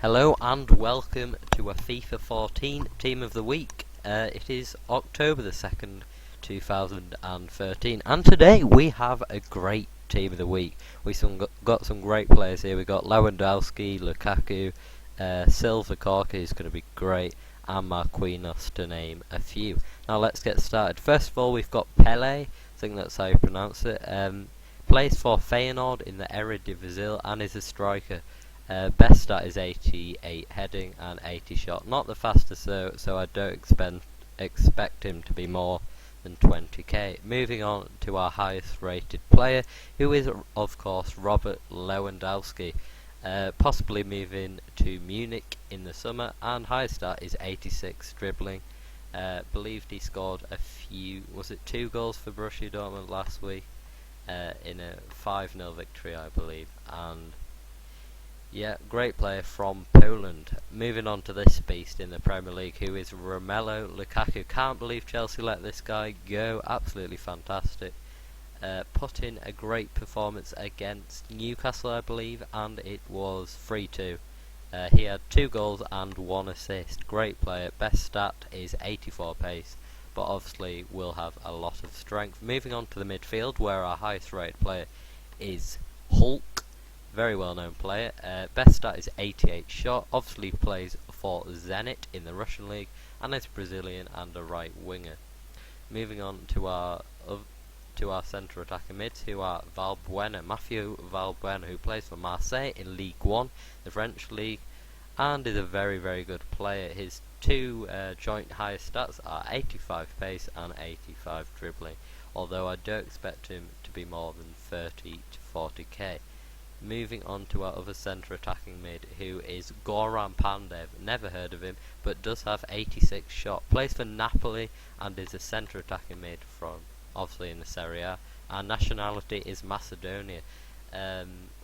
Hello and welcome to a FIFA 14 Team of the Week. It is October the 2nd, 2013, and today we have a great Team of the Week. We got some great players here. We got Lewandowski, Lukaku, Silva Cork, who's going to be great, and Marquinhos, to name a few. Now let's get started. First of all, we've got Pele, I think that's how you pronounce it. Plays for Feyenoord in the Eredivisie and is a striker. Best stat is 88 heading and 80 shot. Not the fastest so I don't expect him to be more than 20k. Moving on to our highest rated player, who is of course Robert Lewandowski. Possibly moving to Munich in the summer, and highest stat is 86 dribbling. Believed he scored a few, was it 2 goals for Borussia Dortmund last week in a 5-0 victory, I believe. And yeah, great player from Poland. Moving on to this beast in the Premier League, who is Romelu Lukaku. Can't believe Chelsea let this guy go. Absolutely fantastic. Put in a great performance against Newcastle, I believe, and it was 3-2. He had 2 goals and 1 assist. Great player. Best stat is 84 pace, but obviously will have a lot of strength. Moving on to the midfield, where our highest rated player is Hulk. Very well known player. Best stat is 88 shot. Obviously plays for Zenit in the Russian league and is Brazilian and a right winger. Moving on to our centre attacking mids, who are Mathieu Valbuena, who plays for Marseille in Ligue 1, the French league, and is a very very good player. His two joint highest stats are 85 pace and 85 dribbling, although I don't expect him to be more than 30 to 40k. Moving on to our other centre attacking mid, who is Goran Pandev. Never heard of him, but does have 86 shot. Plays for Napoli and is a centre attacking mid from, obviously, in the Serie A. Our nationality is Macedonia.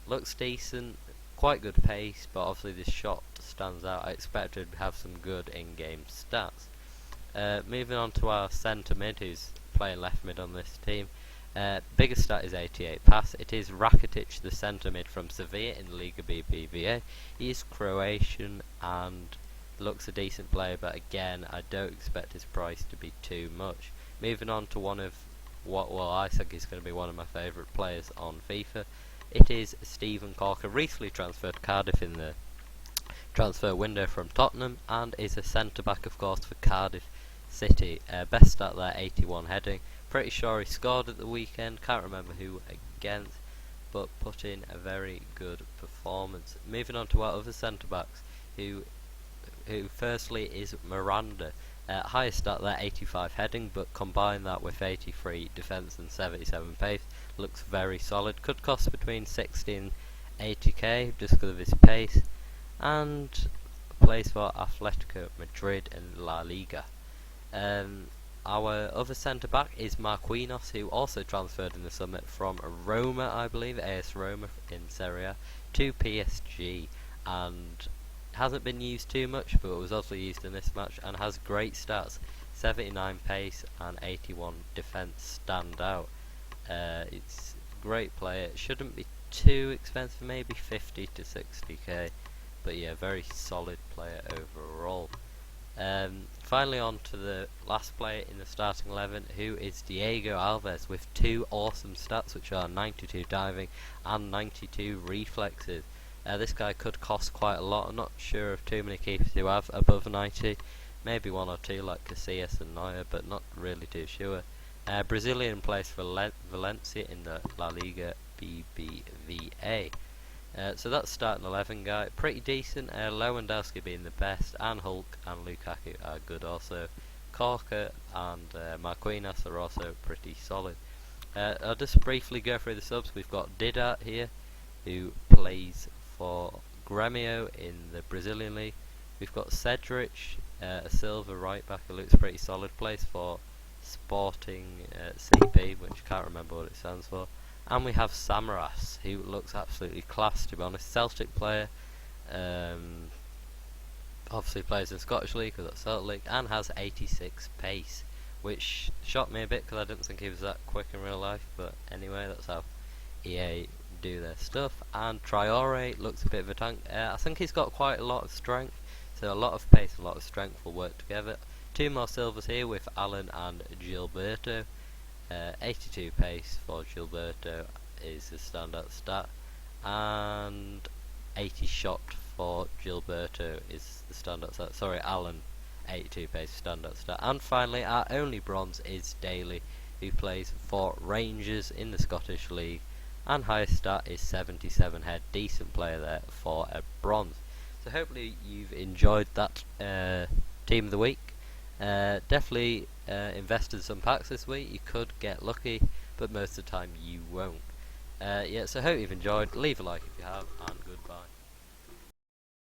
Looks decent, quite good pace, but obviously this shot stands out. I expect to have some good in-game stats. Moving on to our centre mid, who's playing left mid on this team. Biggest stat is 88 pass. It is Rakitic, the centre mid from Sevilla in Liga BBVA. He is Croatian and looks a decent player, but again I don't expect his price to be too much. Moving on to one of I think is going to be one of my favourite players on FIFA. It is Steven Corker, recently transferred to Cardiff in the transfer window from Tottenham, and is a centre back of course for Cardiff City. Best stat there, 81 heading. Pretty sure he scored at the weekend, can't remember who against, but put in a very good performance. Moving on to our other centre backs, who firstly is Miranda. Highest stat there, 85 heading, but combine that with 83 defence and 77 pace, looks very solid. Could cost between 60 and 80k just because of his pace, and plays for Atletico Madrid in La Liga. Our other centre back is Marquinhos, who also transferred in the summer from Roma, I believe, AS Roma in Serie A, to PSG, and hasn't been used too much, but was also used in this match and has great stats. 79 pace and 81 defence stand out. It's a great player. It shouldn't be too expensive, maybe 50 to 60k, but yeah, very solid player overall. Finally on to the last player in the starting 11, who is Diego Alves, with 2 awesome stats, which are 92 diving and 92 reflexes. This guy could cost quite a lot. I'm not sure of too many keepers who have above 90, maybe 1 or 2 like Casillas and Neuer, but not really too sure. Brazilian plays for Valencia in the La Liga BBVA. So that's starting 11 guy, pretty decent. Lewandowski being the best, and Hulk and Lukaku are good also. Corker and Marquinhos are also pretty solid. I'll just briefly go through the subs. We've got Didat here, who plays for Grêmio in the Brazilian league. We've got Cedric, a silver right back who looks pretty solid, plays for Sporting CP, which I can't remember what it stands for. And we have Samaras, who looks absolutely class, to be honest. Celtic player, obviously plays in Scottish League, because that's Celtic League, and has 86 pace, which shocked me a bit because I didn't think he was that quick in real life. But anyway, that's how EA do their stuff. And Traore looks a bit of a tank. I think he's got quite a lot of strength, so a lot of pace and a lot of strength will work together. 2 more silvers here with Alan and Gilberto. 82 pace for Gilberto is the standout stat, and 80 shot for Gilberto is the standout stat. Sorry, Alan, 82 pace standout stat. And finally, our only bronze is Daly, who plays for Rangers in the Scottish League, and highest stat is 77 head. Decent player there for a bronze. So hopefully you've enjoyed that team of the week. Definitely invest in some packs this week. You could get lucky, but most of the time you won't. Yeah, so hope you've enjoyed. Leave a like if you have, and goodbye.